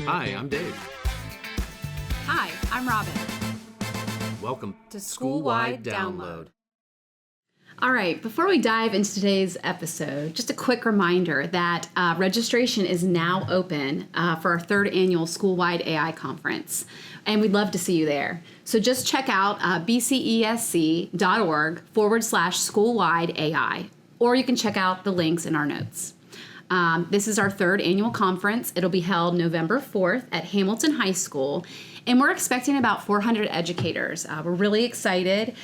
Hi, I'm Dave. Hi, I'm Robin. Welcome to Schoolwide Download. All right, before we dive into today's episode, just a quick reminder that registration is now open for our third annual Schoolwide AI Conference, and we'd love to see you there. So just check out bcesc.org/Schoolwide AI, or you can check out the links in our notes. This is our third annual conference. It'll be held November 4th at Hamilton High School, and we're expecting about 400 educators. We're really excited.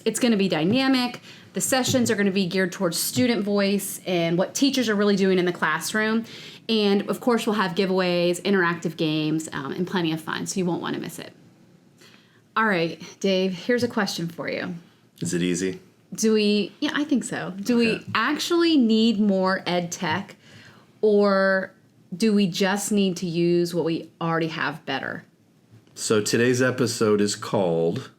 It's going to be dynamic. The sessions are going to be geared towards student voice and what teachers are really doing in the classroom. And of course, we'll have giveaways, interactive games, and plenty of fun, so you won't want to miss it. All right, Dave, here's a question for you. Is it easy? Yeah, I think so. Do we actually need more ed tech, or do we just need to use what we already have better? So today's episode is called,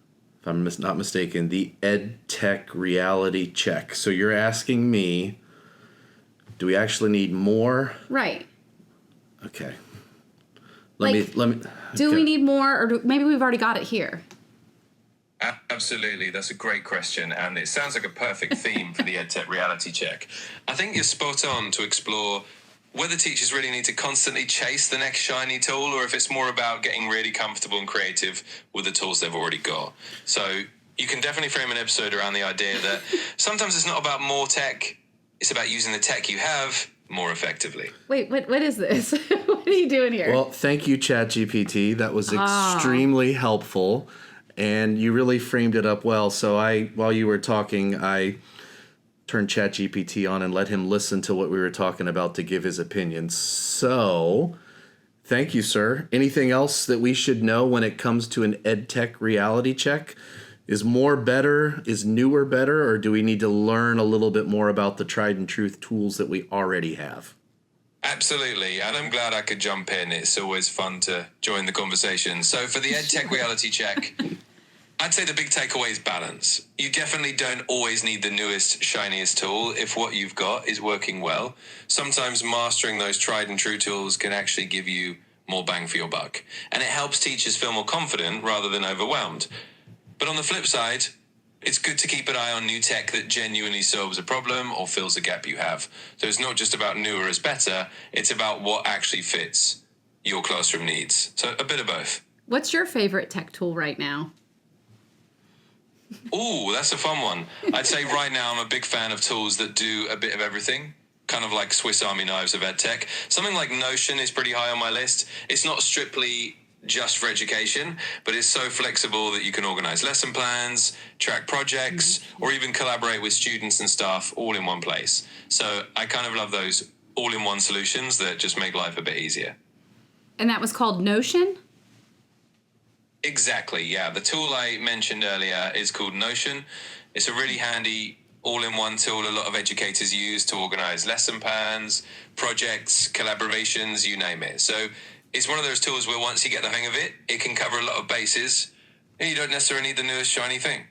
if I'm not mistaken, the Ed Tech Reality Check. So you're asking me, do we actually need more? Right. Okay. Do we need more, or maybe we've already got it here? Absolutely. That's a great question, and it sounds like a perfect theme for the EdTech Reality Check. I think you're spot on to explore whether teachers really need to constantly chase the next shiny tool, or if it's more about getting really comfortable and creative with the tools they've already got. So you can definitely frame an episode around the idea that sometimes it's not about more tech, it's about using the tech you have more effectively. Wait, what is this? What are you doing here? Well, thank you, ChatGPT. That was extremely helpful. And you really framed it up well. So while you were talking, I turned ChatGPT on and let him listen to what we were talking about to give his opinion. So, thank you, sir. Anything else that we should know when it comes to an EdTech reality check? Is more better? Is newer better? Or do we need to learn a little bit more about the tried and true tools that we already have? Absolutely, and I'm glad I could jump in. It's always fun to join the conversation. So for the EdTech Reality Check, I'd say the big takeaway is balance. You definitely don't always need the newest, shiniest tool if what you've got is working well. Sometimes mastering those tried and true tools can actually give you more bang for your buck, and it helps teachers feel more confident rather than overwhelmed. But on the flip side, it's good to keep an eye on new tech that genuinely solves a problem or fills a gap you have. So it's not just about newer is better, it's about what actually fits your classroom needs. So a bit of both. What's your favorite tech tool right now? Ooh, that's a fun one. I'd say right now I'm a big fan of tools that do a bit of everything, kind of like Swiss Army knives of EdTech. Something like Notion is pretty high on my list. It's not strictly just for education, but it's so flexible that you can organize lesson plans, track projects, or even collaborate with students and staff all in one place. So I kind of love those all-in-one solutions that just make life a bit easier. And that was called Notion? Exactly, yeah. The tool I mentioned earlier is called Notion. It's a really handy all-in-one tool a lot of educators use to organize lesson plans, projects, collaborations, you name it. So it's one of those tools where once you get the hang of it, it can cover a lot of bases, and you don't necessarily need the newest shiny thing.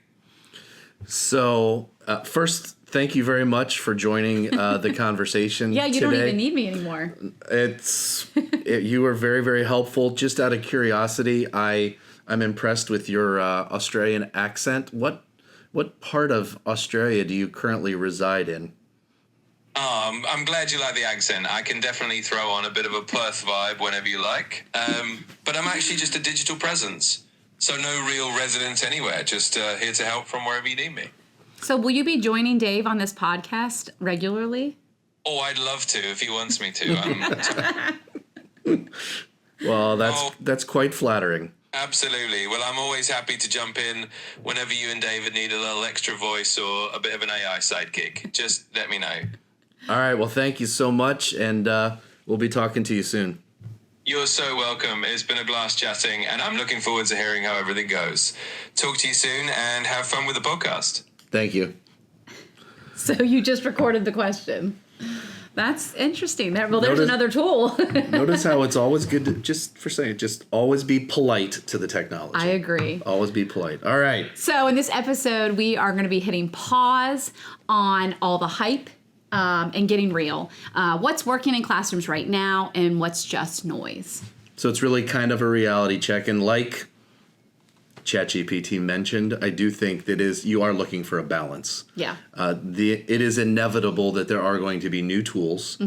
So, first, thank you very much for joining the conversation Yeah, you today. don't even need me anymore. You were very, very helpful. Just out of curiosity, I'm impressed with your Australian accent. What part of Australia do you currently reside in? I'm glad you like the accent. I can definitely throw on a bit of a Perth vibe whenever you like. But I'm actually just a digital presence. So no real residence anywhere, just here to help from wherever you need me. So will you be joining Dave on this podcast regularly? Oh, I'd love to if he wants me to. Well, that's quite flattering. Absolutely. Well, I'm always happy to jump in whenever you and David need a little extra voice or a bit of an AI sidekick. Just let me know. All right. Well, thank you so much, and we'll be talking to you soon. You're so welcome. It's been a blast chatting, and I'm looking forward to hearing how everything goes. Talk to you soon, and have fun with the podcast. Thank you. So you just recorded the question. That's interesting. There's another tool. Notice how it's always good to, just always be polite to the technology. I agree. Always be polite. All right. So in this episode, we are going to be hitting pause on all the hype and getting real. What's working in classrooms right now and what's just noise. So it's really kind of a reality check. And like ChatGPT mentioned, I do think that you are looking for a balance. Yeah. It is inevitable that there are going to be new tools.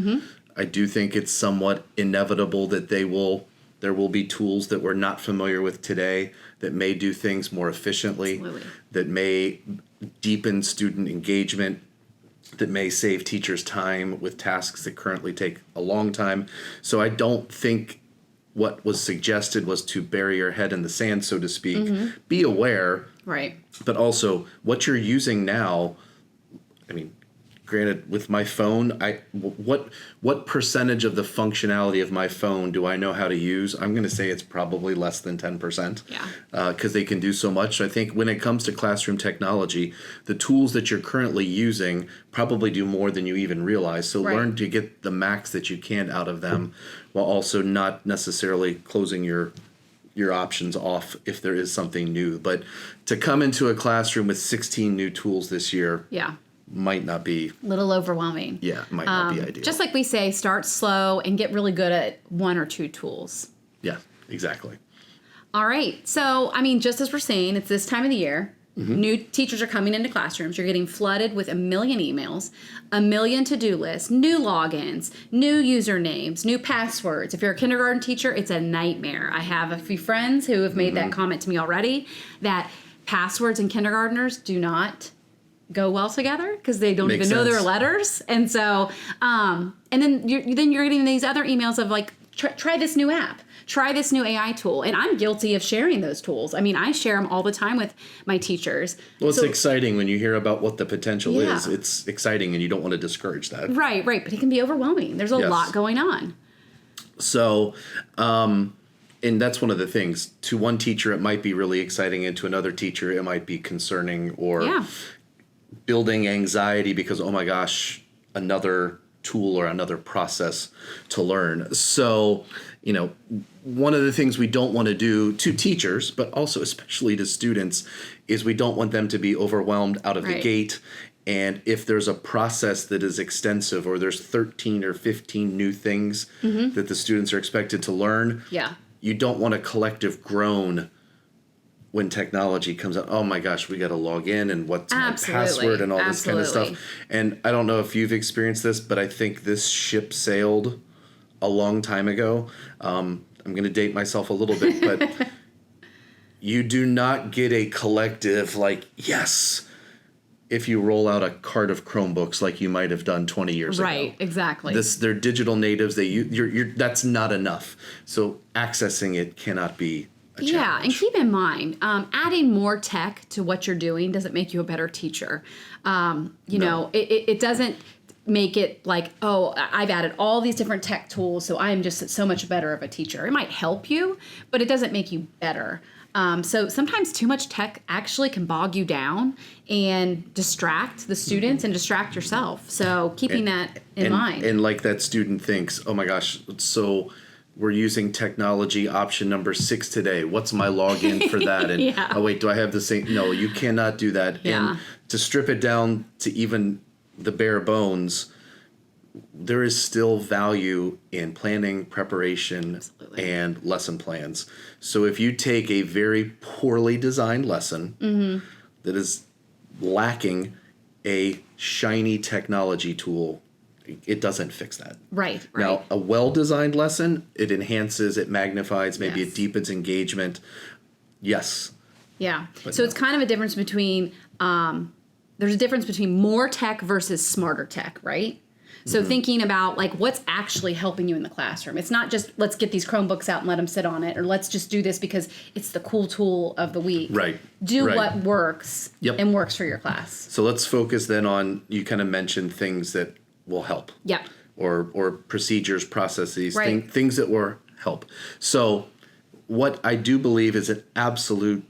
I do think it's somewhat inevitable that there will be tools that we're not familiar with today that may do things more efficiently, that may deepen student engagement, that may save teachers time with tasks that currently take a long time. So I don't think what was suggested was to bury your head in the sand, so to speak. Be aware, Right. but also what you're using now. I mean, granted, with my phone, what percentage of the functionality of my phone do I know how to use? I'm going to say it's probably less than 10%. Yeah. Because they can do so much. So I think when it comes to classroom technology, the tools that you're currently using probably do more than you even realize. So learn to get the max that you can out of them, while also not necessarily closing your options off if there is something new. But to come into a classroom with 16 new tools this year, might not be a little overwhelming. Yeah, might not be ideal. Just like we say, start slow and get really good at one or two tools. Yeah, exactly. All right. So, I mean, just as we're saying, it's this time of the year. New teachers are coming into classrooms. You're getting flooded with 1 million emails, 1 million to-do lists, new logins, new usernames, new passwords. If you're a kindergarten teacher, it's a nightmare. I have a few friends who have made that comment to me already, that passwords and kindergartners do not go well together because they don't even know their letters. And so, and then you're getting these other emails of like, try this new app, try this new AI tool. And I'm guilty of sharing those tools. I mean, I share them all the time with my teachers. Well, it's exciting when you hear about what the potential is. It's exciting and you don't want to discourage that. Right. But it can be overwhelming. There's a lot going on. So, and that's one of the things. To one teacher, it might be really exciting, and to another teacher, it might be concerning or building anxiety because, oh my gosh, another tool or another process to learn. So, one of the things we don't want to do to teachers, but also especially to students, is we don't want them to be overwhelmed out of the gate. And if there's a process that is extensive, or there's 13 or 15 new things that the students are expected to learn, you don't want a collective groan when technology comes out. Oh my gosh, we got to log in, and what's my password and all this kind of stuff. And I don't know if you've experienced this, but I think this ship sailed a long time ago. I'm going to date myself a little bit, but you do not get a collective yes, if you roll out a cart of Chromebooks like you might have done 20 years ago. Right, exactly. They're digital natives. That's not enough. So accessing it cannot be a challenge. Yeah, and keep in mind, adding more tech to what you're doing doesn't make you a better teacher. You know, it doesn't make it like, oh, I've added all these different tech tools, so I'm just so much better of a teacher. It might help you, but it doesn't make you better. So sometimes too much tech actually can bog you down and distract the students and distract yourself. So keeping that in mind. And like that student thinks, oh my gosh, so we're using technology option number 6 today. What's my login for that? And oh wait, do I have the same? No, you cannot do that. And to strip it down to even the bare bones, there is still value in planning, preparation, and lesson plans. So if you take a very poorly designed lesson that is lacking a shiny technology tool, it doesn't fix that. Right. Now, a well-designed lesson, it enhances, it magnifies, maybe it deepens engagement. Yes. Yeah. So it's kind of a difference between, there's a difference between more tech versus smarter tech, right? So thinking about like what's actually helping you in the classroom. It's not just let's get these Chromebooks out and let them sit on it, or let's just do this because it's the cool tool of the week. Right. Do what works and works for your class. So let's focus then on, you kind of mentioned things that will help. Yeah. Or procedures, processes, things that will help. So what I do believe is an absolute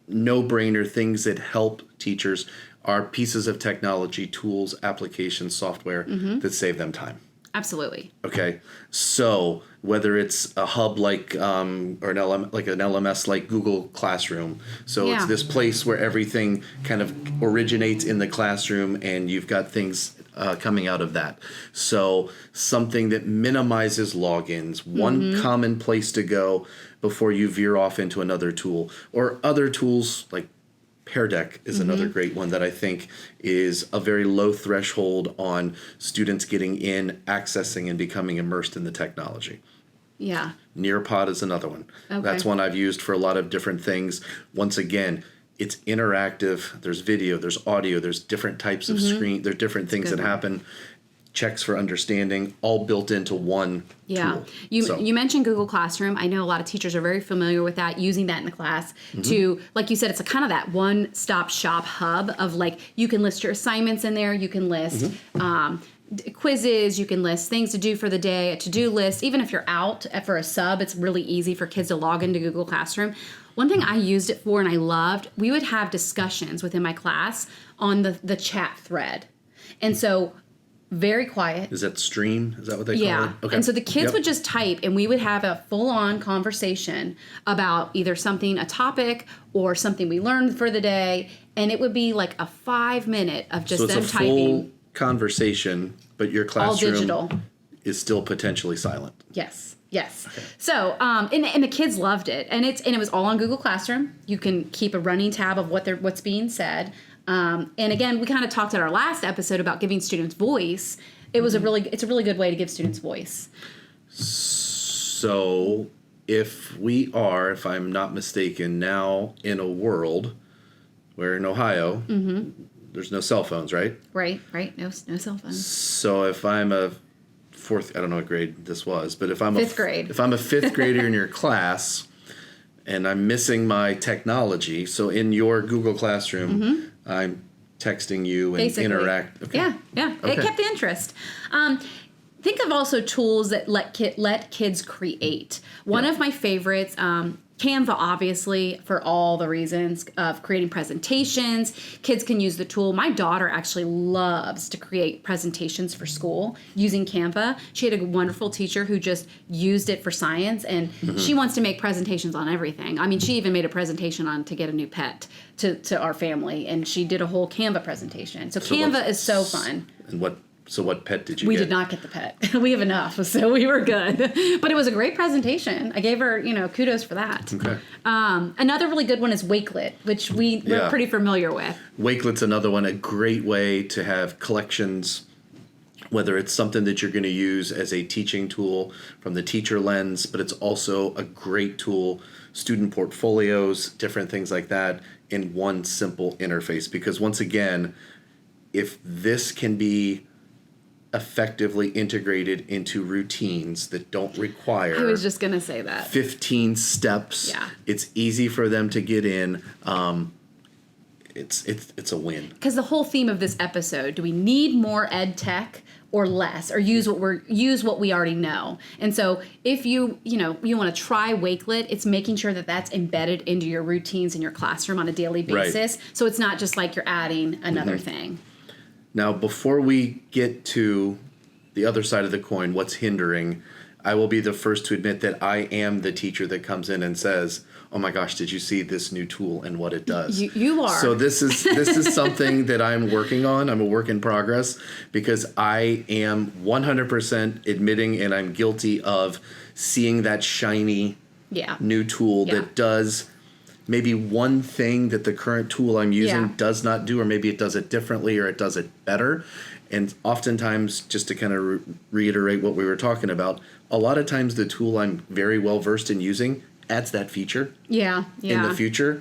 no-brainer, things that help teachers are pieces of technology, tools, applications, software that save them time. Absolutely. Okay, so whether it's a hub like or an LMS like Google Classroom, so it's this place where everything kind of originates in the classroom, and you've got things coming out of that. So something that minimizes logins, one common place to go before you veer off into another tool, or other tools like Pear Deck is another great one that I think is a very low threshold on students getting in, accessing, and becoming immersed in the technology. Yeah. Nearpod is another one. Okay. That's one I've used for a lot of different things. Once again, it's interactive. There's video, there's audio, there's different types of screen. There are different things that happen. Checks for understanding, all built into one tool. You mentioned Google Classroom. I know a lot of teachers are very familiar with that, using that in the class to, like you said, it's a kind of that one-stop shop hub of like, you can list your assignments in there, you can list quizzes, you can list things to do for the day, a to-do list. Even if you're out for a sub, it's really easy for kids to log into Google Classroom. One thing I used it for and I loved, we would have discussions within my class on the chat thread. And so very quiet. Is that Stream? Is that what they call it? Yeah. Okay. And so the kids would just type and we would have a full-on conversation about either something, a topic, or something we learned for the day. And it would be like a 5-minute of just them it's a typing. full conversation, but your classroom All digital. is still potentially silent. Yes. Yes. Okay. So, and the kids loved it, and it was all on Google Classroom. You can keep a running tab of what's being said. And again, we kind of talked at our last episode about giving students voice. It's a really good way to give students voice. So, if I'm not mistaken, now in a world where in Ohio, there's no cell phones, right? Right. No cell phones. So if I'm a fourth, I don't know what grade this was, but if I'm fifth grade, if I'm a fifth grader in your class and I'm missing my technology, so in your Google Classroom, I'm texting you and basically interact. Okay. Yeah. Okay. It kept the interest. Think of also tools that let kids create. One of my favorites, Canva, obviously, for all the reasons of creating presentations. Kids can use the tool. My daughter actually loves to create presentations for school using Canva. She had a wonderful teacher who just used it for science, and she wants to make presentations on everything. I mean, she even made a presentation on to get a new pet to our family, and she did a whole Canva presentation. So Canva is so fun. And what pet did you get? We did not get the pet. We have enough, so we were good. But it was a great presentation. I gave her, kudos for that. Okay. Another really good one is Wakelet, which we're pretty familiar with. Wakelet's another one, a great way to have collections, whether it's something that you're going to use as a teaching tool from the teacher lens, but it's also a great tool, student portfolios, different things like that, in one simple interface. Because once again, if this can be effectively integrated into routines that don't require I was just going to say that 15 steps. Yeah. It's easy for them to get in. It's a win. Because the whole theme of this episode, do we need more ed tech or less, or use what we already know? And so if you want to try Wakelet, it's making sure that that's embedded into your routines in your classroom on a daily basis. Right. So it's not just like you're adding another thing. Now, before we get to the other side of the coin, what's hindering, I will be the first to admit that I am the teacher that comes in and says, "Oh my gosh, did you see this new tool and what it does?" You are. So this is something that I'm working on. I'm a work in progress because I am 100% admitting, and I'm guilty of seeing that shiny new tool that does maybe one thing that the current tool I'm using does not do, or maybe it does it differently or it does it better. And oftentimes, just to kind of reiterate what we were talking about, a lot of times the tool I'm very well versed in using adds that feature in the future.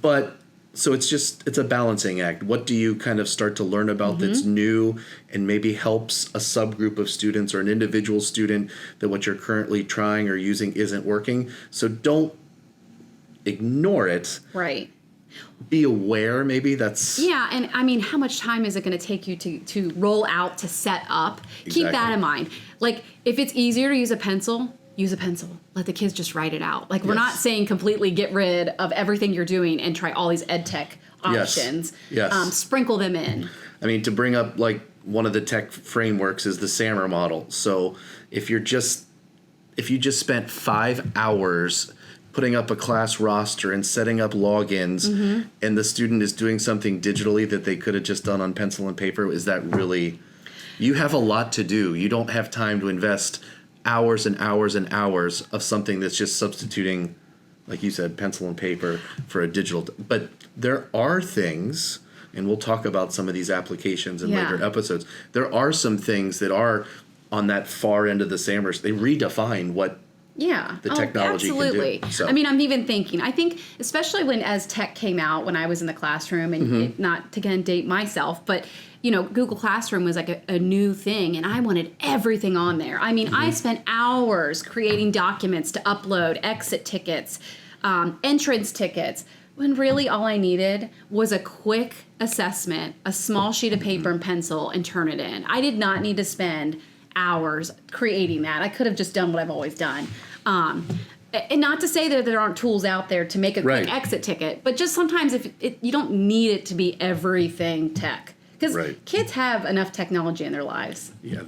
But so it's a balancing act. What do you kind of start to learn about that's new and maybe helps a subgroup of students or an individual student that what you're currently trying or using isn't working? So don't ignore it. Right. Be aware, maybe that's... Yeah, and I mean, how much time is it going to take you to roll out, to set up? Exactly. Keep that in mind. Like, if it's easier to use a pencil, use a pencil. Let the kids just write it out. Like, we're not saying completely get rid of everything you're doing and try all these ed tech options. Yes. Sprinkle them in. I mean, to bring up, like, one of the tech frameworks is the SAMR model. So if you just spent 5 hours putting up a class roster and setting up logins, and the student is doing something digitally that they could have just done on pencil and paper, is that really You have a lot to do. You don't have time to invest hours and hours and hours of something that's just substituting, like you said, pencil and paper for a digital. But there are things, and we'll talk about some of these applications in later episodes. There are some things that are on that far end of the sandwich. They redefine what the technology absolutely. can do. So. I mean, I'm even thinking, I think, especially as tech came out, when I was in the classroom, and not to again date myself, but Google Classroom was like a new thing, and I wanted everything on there. I mean, I spent hours creating documents to upload, exit tickets, entrance tickets, when really all I needed was a quick assessment, a small sheet of paper and pencil, and turn it in. I did not need to spend hours creating that. I could have just done what I've always done. And not to say that there aren't tools out there to make a quick exit ticket, but just sometimes you don't need it to be everything tech. Because kids have enough technology in their lives. Yeah,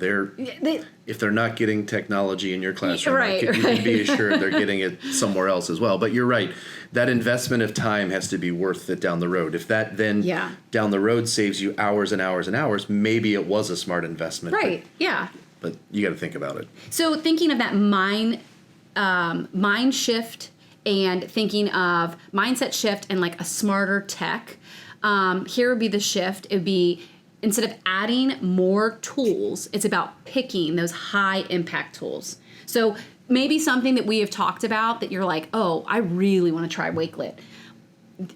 if they're not getting technology in your classroom, you can be assured they're getting it somewhere else as well. But you're right. That investment of time has to be worth it down the road. If that then down the road saves you hours and hours and hours, maybe it was a smart investment. Right, But you got to think about it. So thinking of that mind shift and thinking of mindset shift and like a smarter tech, here would be the shift. It would be, instead of adding more tools, it's about picking those high impact tools. So maybe something that we have talked about that you're like, oh, I really want to try Wakelet.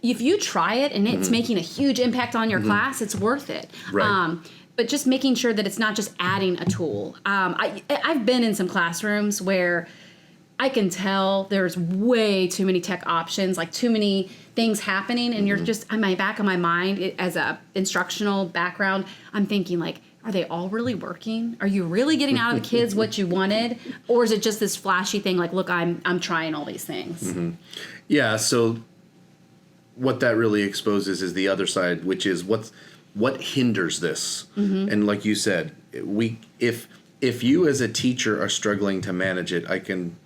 If you try it and it's making a huge impact on your class, it's worth it. Right. But just making sure that it's not just adding a tool. I've been in some classrooms where I can tell there's way too many tech options, like too many things happening, and you're just, on my back of my mind, as a instructional background, I'm thinking like, are they all really working? Are you really getting out of the kids what you wanted? Or is it just this flashy thing like, look, I'm trying all these things? Yeah, so what that really exposes is the other side, which is what hinders this. And like you said, if you as a teacher are struggling to manage it, I can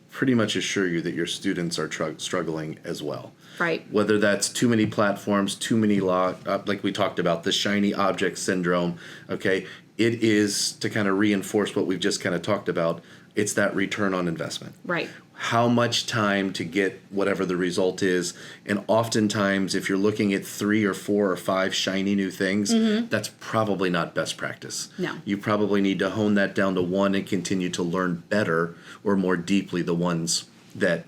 pretty much assure you that your students are struggling as well. Right. Whether that's too many platforms, too many like we talked about, the shiny object syndrome, okay? It is, to kind of reinforce what we've just kind of talked about, it's that return on investment. Right. How much time to get whatever the result is. And oftentimes, if you're looking at 3 or 4 or 5 shiny new things, that's probably not best practice. No. You probably need to hone that down to one and continue to learn better or more deeply the ones that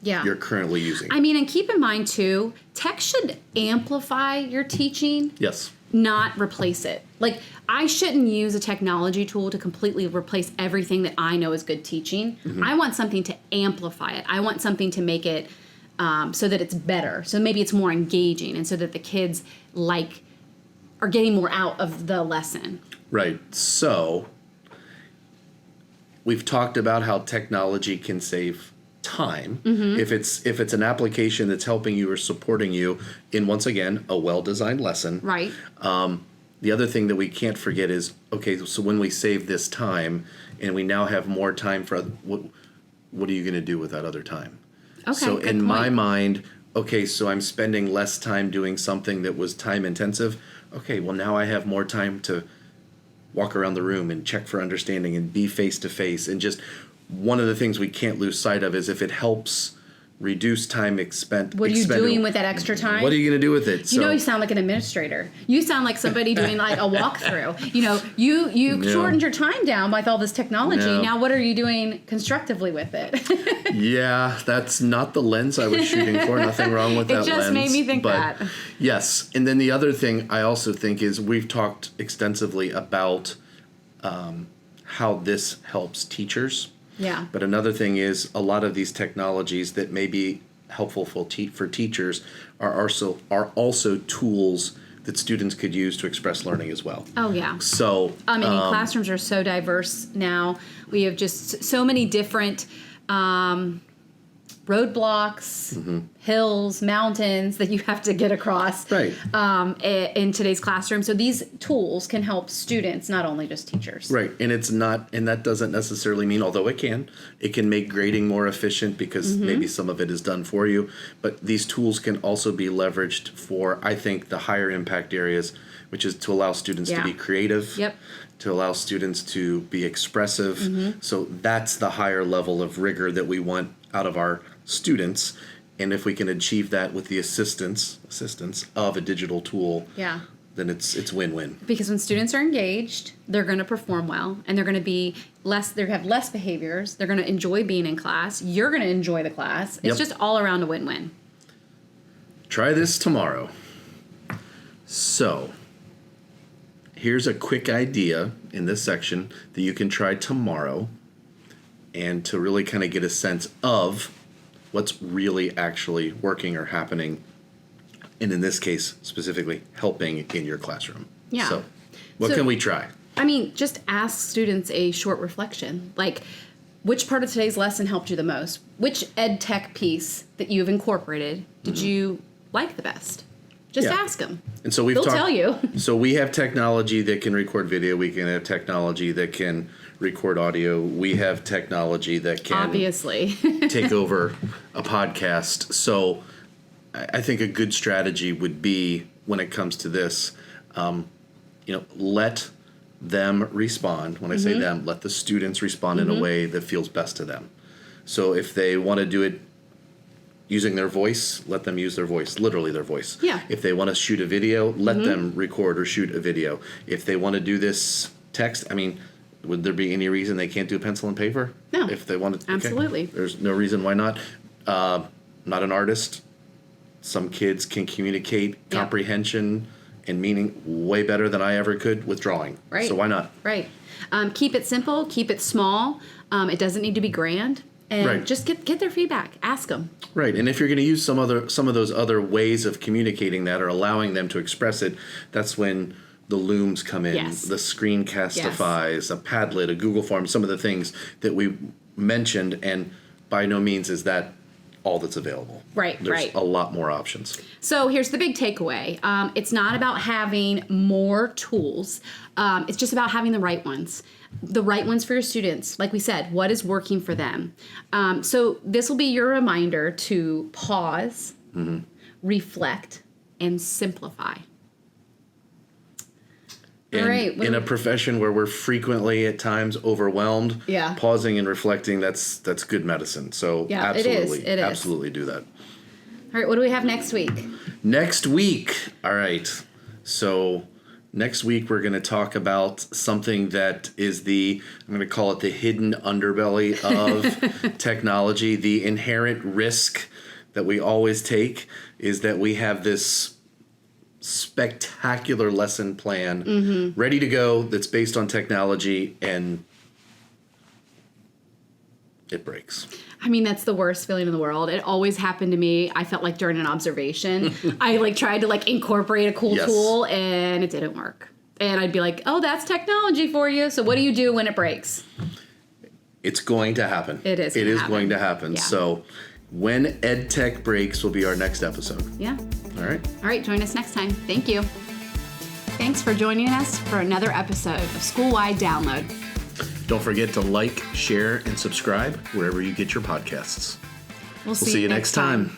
you're currently using. I mean, and keep in mind, too, tech should amplify your teaching. Yes. Not replace it. Like, I shouldn't use a technology tool to completely replace everything that I know is good teaching. I want something to amplify it. I want something to make it so that it's better. So maybe it's more engaging, and so that the kids are getting more out of the lesson. Right. So we've talked about how technology can save time if it's an application that's helping you or supporting you in, once again, a well-designed lesson. Right. The other thing that we can't forget is, okay, so when we save this time and we now have more time for what are you going to do with that other time? Okay, so good in point. my mind, okay, so I'm spending less time doing something that was time intensive. Okay, well, now I have more time to walk around the room and check for understanding and be face to face. And just one of the things we can't lose sight of is if it helps reduce time expended. What are you doing with that extra time? What are you going to do with it? You sound like an administrator. You sound like somebody doing like a walkthrough. You shortened your time down with all this technology. No. Now what are you doing constructively with it? Yeah, that's not the lens I was shooting for. Nothing wrong with that lens. It just made me think that. Yes. And then the other thing I also think is we've talked extensively about how this helps teachers. Yeah. But another thing is a lot of these technologies that may be helpful for teachers are also tools that students could use to express learning as well. Oh, yeah. So, classrooms are so diverse now. We have just so many different roadblocks, hills, mountains that you have to get across in today's classroom. So these tools can help students, not only just teachers. Right. And that doesn't necessarily mean, although it can make grading more efficient because maybe some of it is done for you. But these tools can also be leveraged for, I think, the higher impact areas which is to allow students to be creative, to allow students to be expressive. So that's the higher level of rigor that we want out of our students. And if we can achieve that with the assistance of a digital tool, then it's win-win. Because when students are engaged, they're going to perform well, and they're going to be have less behaviors. They're going to enjoy being in class. You're going to enjoy the class. It's just all around a win-win. Try this tomorrow. So, here's a quick idea in this section that you can try tomorrow, and to really kind of get a sense of what's really actually working or happening, and in this case, specifically, helping in your classroom. Yeah. So, what can we try? I mean, just ask students a short reflection. Like, which part of today's lesson helped you the most? Which ed tech piece that you've incorporated did you like the best? Just ask them. And so they'll tell you. So we have technology that can record video. We can have technology that can record audio. We have technology that can obviously take over a podcast. So I think a good strategy would be, when it comes to this, let them respond. When I say them, let the students respond in a way that feels best to them. So if they want to do it using their voice, let them use their voice, literally their voice. Yeah. If they want to shoot a video, let them record or shoot a video. If they want to do this text, I mean, would there be any reason they can't do pencil and paper? No. If they want to. Absolutely. Okay. There's no reason why not. Not an artist. Some kids can communicate comprehension and meaning way better than I ever could with drawing. Right. So why not? Right. Keep it simple. Keep it small. It doesn't need to be grand. And just get their feedback. Ask them. Right. And if you're going to use some of those other ways of communicating that or allowing them to express it, that's when the Looms come in. Yes. The Screencastifies, a Padlet, a Google Form, some of the things that we mentioned. And by no means is that all that's available. Right. There's a lot more options. So here's the big takeaway. It's not about having more tools. It's just about having the right ones. The right ones for your students. Like we said, what is working for them? So this will be your reminder to pause, reflect, and simplify. And all right. In a profession where we're frequently at times overwhelmed, pausing and reflecting, that's good medicine. So absolutely, it is. Absolutely do that. All right, what do we have next week? Next week, all right. So next week we're going to talk about something that is I'm going to call it the hidden underbelly of technology. The inherent risk that we always take is that we have this spectacular lesson plan ready to go that's based on technology, and it breaks. I mean, that's the worst feeling in the world. It always happened to me. I felt like during an observation, I tried to incorporate a cool tool, and it didn't work. And I'd be like, oh, that's technology for you. So what do you do when it breaks? It's going to happen. It is. It is going to happen. Yeah. So when EdTech breaks will be our next episode. Yeah. All right. All right. Join us next time. Thank you. Thanks for joining us for another episode of Schoolwide Download. Don't forget to like, share, and subscribe wherever you get your podcasts. We'll see you next time.